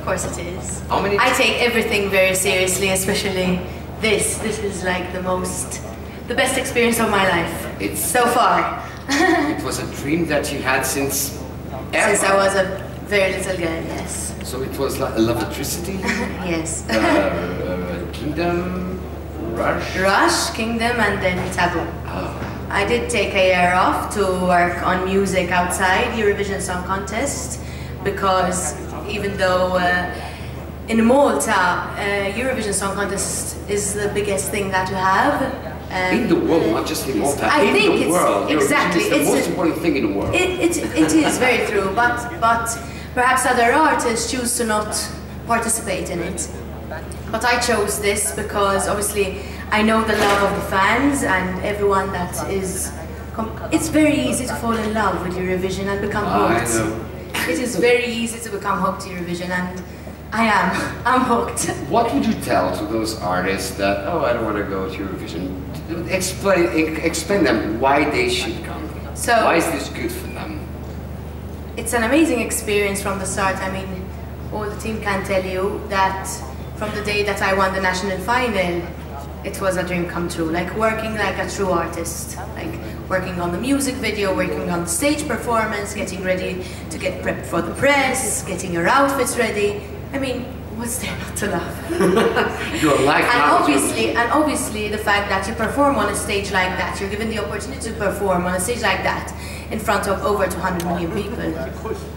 course it is. How many? I take everything very seriously, especially this. This is like the best experience of my life. It's so far. It was a dream that you had since ever. Since I was a very little girl, yes. So it was like Lovetricity? Yes. Kingdom, Rush? Rush, Kingdom, and then Taboo. Oh. I did take a year off to work on music outside Eurovision Song Contest, because even though in Malta, Eurovision Song Contest is the biggest thing that we have. In the world, not just in Malta, I think in the world. Exactly. It's the most important thing in the world. It is very true, but perhaps other artists choose to not participate in it. But I chose this because obviously I know the love of the fans and everyone that is... It's very easy to fall in love with Eurovision and become hooked. I know. It is very easy to become hooked to Eurovision, and I'm hooked. What would you tell to those artists that, oh, I don't want to go to Eurovision? Explain them why they should come. So, why is this good for them? It's an amazing experience from the start. I mean, all the team can tell you that from the day that I won the national final, it was a dream come true. Like working like a true artist, like working on the music video, working on the stage performance, getting ready to get prepped for the press, getting your outfits ready. I mean, what's there not to love? Your life. And obviously the fact that you perform on a stage like that, you're given the opportunity to perform on a stage like that in front of over 200 million people.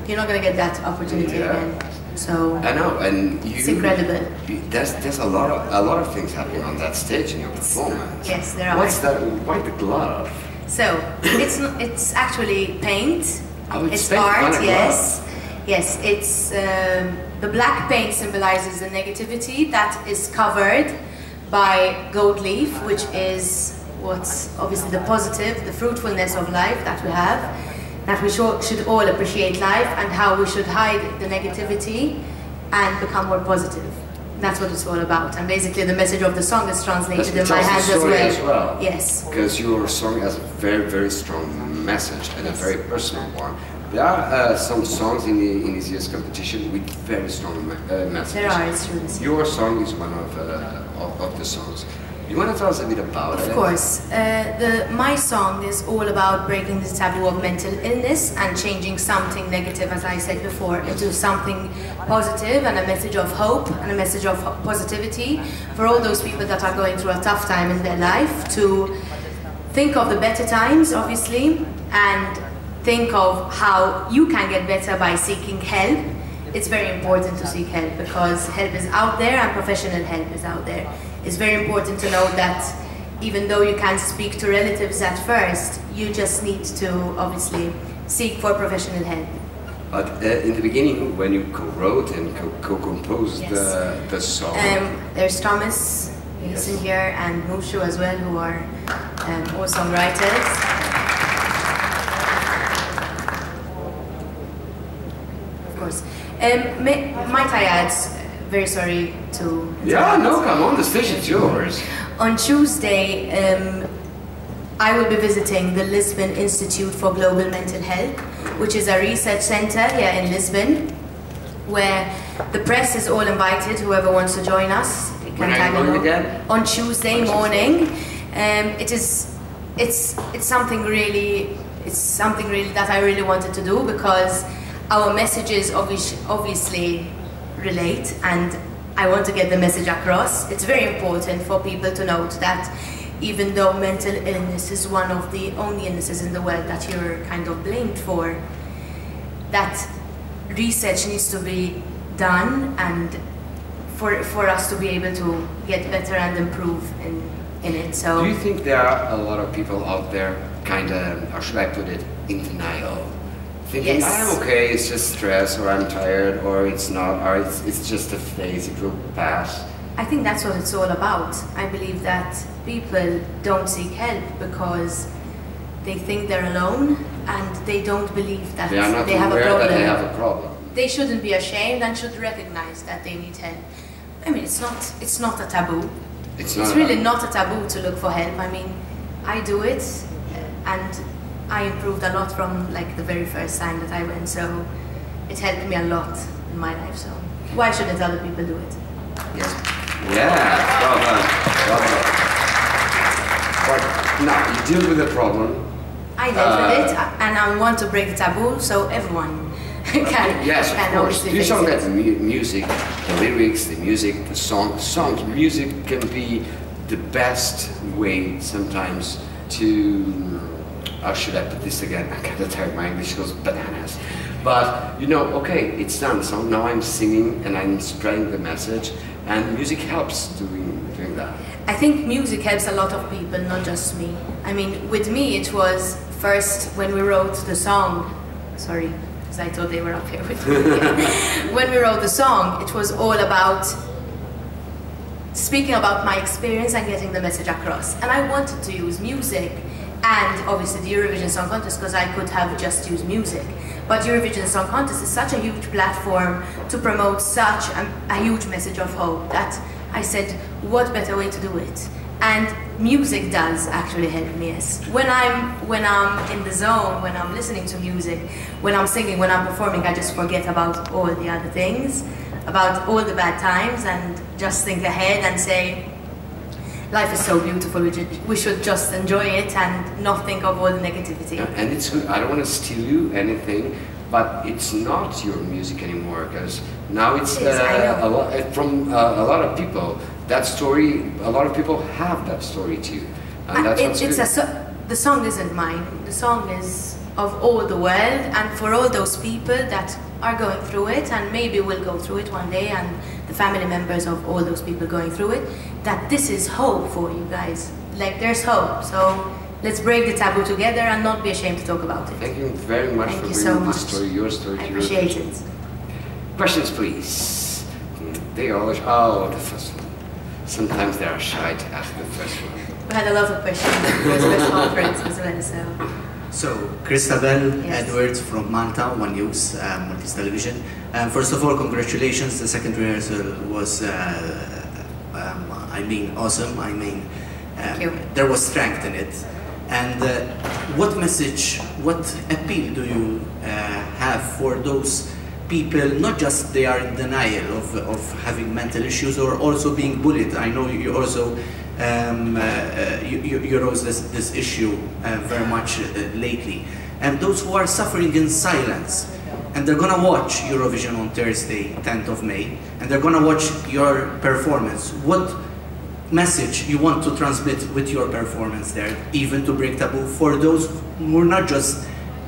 You're not going to get that opportunity again. So I know, and it's incredible. There's a lot of things happening on that stage in your performance. Yes, there are. What's that? Why the glove? So it's actually paint. Oh, it's paint art. on a Yes, yes. It's the black paint symbolizes the negativity that is covered by gold leaf, which is what's obviously the positive, the fruitfulness of life that we have. That we should all appreciate life and how we should hide the negativity and become more positive. That's what it's all about. And basically the message of the song is translated in my hands as well. Yes. Because your song has a very, very strong message and a very personal one. There are some songs in this year's competition with very strong messages. There are, it's true. Your song is one of the songs. You want to tell us a bit about it? Of course. My song is all about breaking the taboo of mental illness and changing something negative, as I said before, into something positive and a message of hope and a message of positivity for all those people that are going through a tough time in their life, to think of the better times, obviously, and think of how you can get better by seeking help. It's very important to seek help because help is out there and professional help is out there. It's very important to know that even though you can't speak to relatives at first, you just need to obviously seek for professional help. But in the beginning, when you co-wrote and co-composed the song... there's Thomas, he's in here, and Mushu as well, who are all songwriters. Of course. Might I add, very sorry to... Yeah, no, come on, the stage is yours. On Tuesday, I will be visiting the Lisbon Institute for Global Mental Health, which is a research center here in Lisbon, where the press is all invited, whoever wants to join us. When are you going again? On Tuesday morning. It's something really that I really wanted to do, because our messages obviously relate, and I want to get the message across. It's very important for people to note that even though mental illness is one of the only illnesses in the world that you're kind of blamed for, that research needs to be done, and for us to be able to get better and improve in it. So, do you think there are a lot of people out there kind of, how should I put it, in denial? Thinking, yes. I'm okay, it's just stress, or I'm tired, or it's not, or it's just a phase, it will pass. I think that's what it's all about. I believe that people don't seek help because they think they're alone, and they don't believe that they are not they have a aware problem. that they have a problem. They shouldn't be ashamed and should recognize that they need help. I mean, it's not a taboo. It's really not a taboo to look for help. I mean, I do it, and I improved a lot from like the very first time that I went, so it helped me a lot. in my life, so why shouldn't other people do it? Yes. Yeah, well done. Well done. But now, you deal with the problem. I dealt with it, and I want to break the taboo so everyone can. Yes, can of course. You saw face that it. the music, the lyrics, the music, the songs. Music can be the best way sometimes to. How should I put this again? I can't tell my English goes bananas. But you know, okay, it's done. So now I'm singing and I'm spreading the message, and music helps doing that. I think music helps a lot of people, not just me. I mean, with me it was first when we wrote the song, sorry, because I thought they were up here with me. When we wrote the song, it was all about speaking about my experience and getting the message across. And I wanted to use music and obviously the Eurovision Song Contest because I could have just used music. But Eurovision Song Contest is such a huge platform to promote such a huge message of hope that I said, what better way to do it? And music does actually help me, yes. When I'm in the zone, when I'm listening to music, when I'm singing, when I'm performing, I just forget about all the other things, about all the bad times, and just think ahead and say, life is so beautiful, we should just enjoy it and not think of all the negativity. And it's good. I don't want to steal you anything, but it's not your music anymore because now it's from a lot of people. That story, a lot of people have that story too, and that's what's good. The song isn't mine. The song is of all the world, and for all those people that are going through it, and maybe will go through it one day, and the family members of all those people going through it, that this is hope for you guys. Like, there's hope. So let's break the taboo together and not be ashamed to talk about it. Thank you very much for bringing this story, your story. I appreciate it. Questions, please. They always, the first one. Sometimes they are shy to ask the first one. We had a lot of questions at the first conference as well, so. So, Christabel Yes. Edwards from Malta, One News, Maltese Television. First of all, congratulations. The second rehearsal was, awesome. Thank you. There was strength in it. And what message, what appeal do you have for those people, not just they are in denial of having mental issues or also being bullied? I know you also you rose this issue very much lately. And those who are suffering in silence, and they're gonna watch Eurovision on Thursday, 10th of May, and they're gonna watch your performance. What message you want to transmit with your performance there, even to break taboo, for those who are not just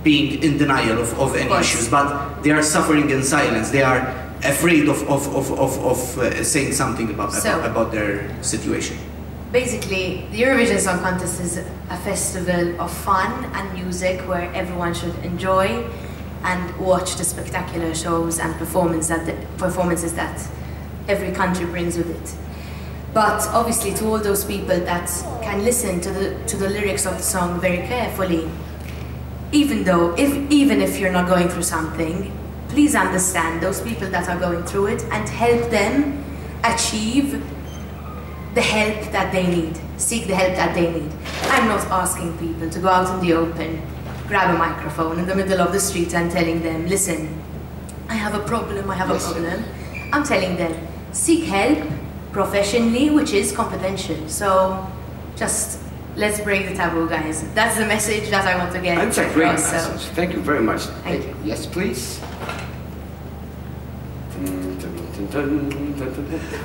being in denial of any issues, but they are suffering in silence, they are afraid of saying something about their situation? Basically, the Eurovision Song Contest is a festival of fun and music where everyone should enjoy and watch the spectacular shows and performances that every country brings with it. But obviously, to all those people that can listen to the lyrics of the song very carefully, even if you're not going through something, please understand those people that are going through it and help them achieve the help that they need, seek the help that they need. I'm not asking people to go out in the open, grab a microphone in the middle of the street and telling them, listen, I have a problem, I have a problem. I'm telling them, seek help professionally, which is confidential. So just let's break the taboo, guys. That's the message that I want to get That's a great across, message. Thank you very much. Thank you. Yes, please.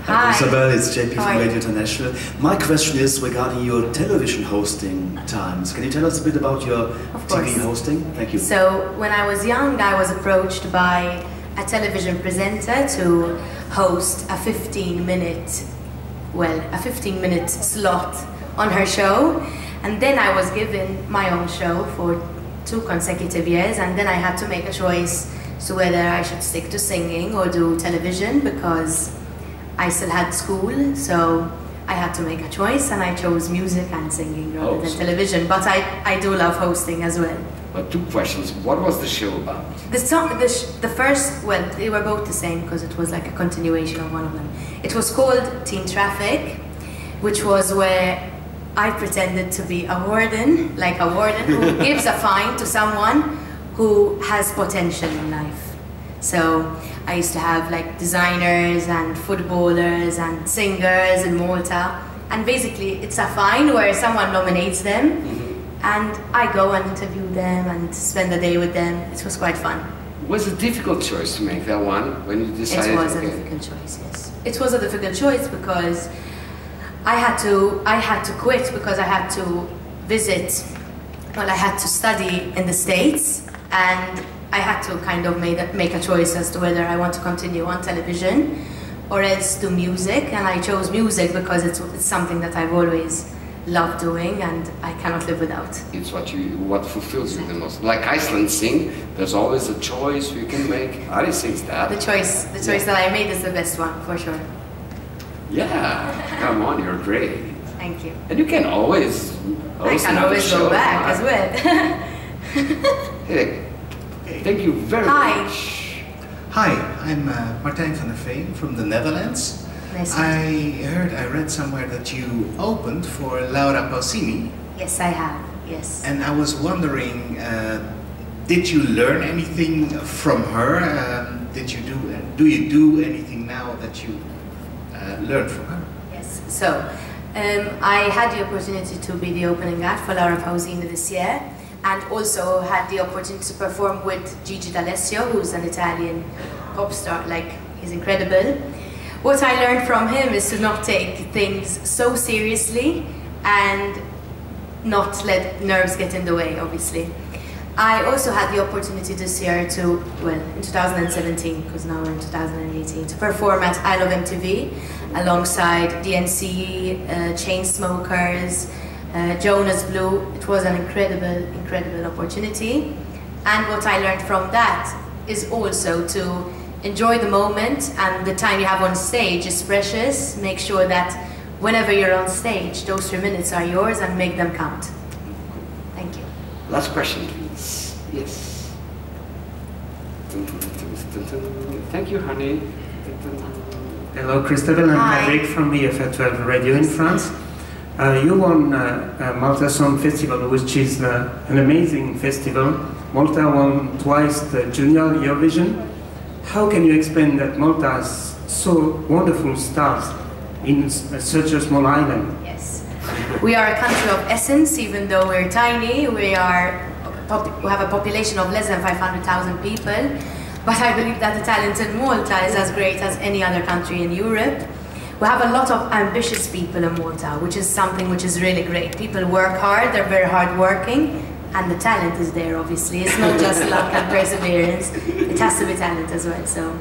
Hi. Isabel, it's JP from Hi. Radio International. My question is regarding your television hosting times. Can you tell us a bit about your Of TV course. hosting? Thank you. So when I was young, I was approached by a television presenter to host a 15-minute slot on her show. And then I was given my own show for 2 consecutive years, and then I had to make a choice to whether I should stick to singing or do television, because I still had school, so I had to make a choice, and I chose music and singing rather than television. But I do love hosting as well. But 2 questions. What was the show about? The first, well, they were both the same because it was like a continuation of one of them. It was called Teen Traffic, which was where I pretended to be a warden who gives a fine to someone who has potential in life. So I used to have like designers and footballers and singers in Malta. And basically it's a find where someone nominates them and I go and interview them and spend the day with them. It was quite fun. Was it a difficult choice to make that one when you decided? It was a difficult choice, yes. It was a difficult choice because I had to quit because I had to visit, well, I had to study in the States, and I had to kind of make a choice as to whether I want to continue on television or else do music, and I chose music because it's something that I've always loved doing and I cannot live without. It's what fulfills you the most. Like Iceland sing, there's always a choice you can make. Ari sings that. The choice that I made is the best one, for sure. Yeah, come on, you're great. Thank you. And you can always go back as well. Hey, thank you very much. Hi, I'm Martijn van der Veen from the Netherlands. Nice. I read somewhere that you opened for Laura Pausini. Yes, I have, yes. And I was wondering, did you learn anything from her? Do you do anything now that you learned from her? Yes, so I had the opportunity to be the opening act for Laura Pausini this year, and also had the opportunity to perform with Gigi D'Alessio, who's an Italian pop star. Like, he's incredible. What I learned from him is to not take things so seriously and not let nerves get in the way, obviously. I also had the opportunity this year to, well, in 2017, because now we're in 2018, to perform at I Love MTV alongside DNC, Chainsmokers, Jonas Blue. It was an incredible opportunity. And what I learned from that is also to enjoy the moment, and the time you have on stage is precious. Make sure that whenever you're on stage, those 3 minutes are yours and make them count. Thank you. Last question, please. Yes. Thank you, honey. Hello, Christopher. I'm Patrick from EFF 12 Radio in France. You won Malta Song Festival, which is an amazing festival. Malta won twice the Junior Eurovision. How can you explain that Malta has so wonderful stars in such a small island? Yes. We are a country of essence, even though we're tiny. We have a population of less than 500,000 people. But I believe that the talent in Malta is as great as any other country in Europe. We have a lot of ambitious people in Malta, which is something which is really great. People work hard, they're very hard working. And the talent is there, obviously. It's not just luck and perseverance. It has to be talent as well. So,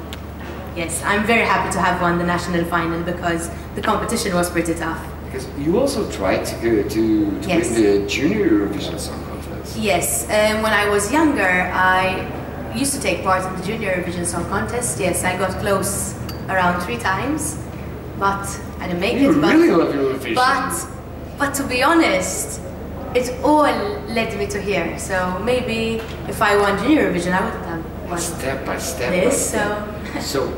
yes, I'm very happy to have won the national final because the competition was pretty tough. Because you also tried to win the Junior Eurovision Song Contest. Yes, when I was younger, I used to take part in the Junior Eurovision Song Contest. Yes, I got close around 3 times, but I didn't make it. You really love Eurovision. But to be honest, it all led me to here. So maybe if I won Junior Eurovision, I wouldn't have won step by step. So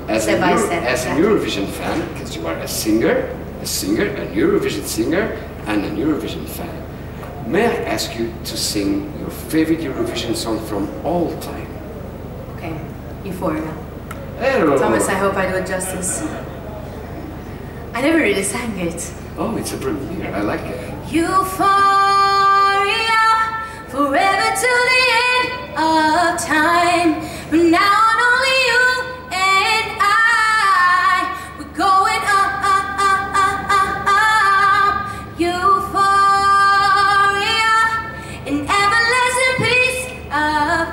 as step by step, as a Eurovision fan, because you are a singer, a Eurovision singer, and a Eurovision fan, may I ask you to sing your favorite Eurovision song from all time? Okay, Euphoria. Hello. Thomas, I hope I do it justice. I never really sang it. Oh, it's a premiere. I like it. Euphoria, forever till the end of time. From now on, only you and I. We're going up, up, up, up, up, up. Euphoria, an everlasting piece of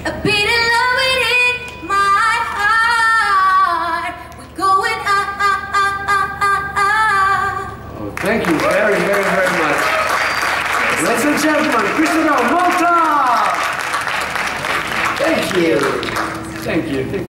a beating love within my heart. We're going up, up, up, up, up, up. Oh, thank you very much. Ladies and gentlemen, Christina Malta! Thank you. Thank you.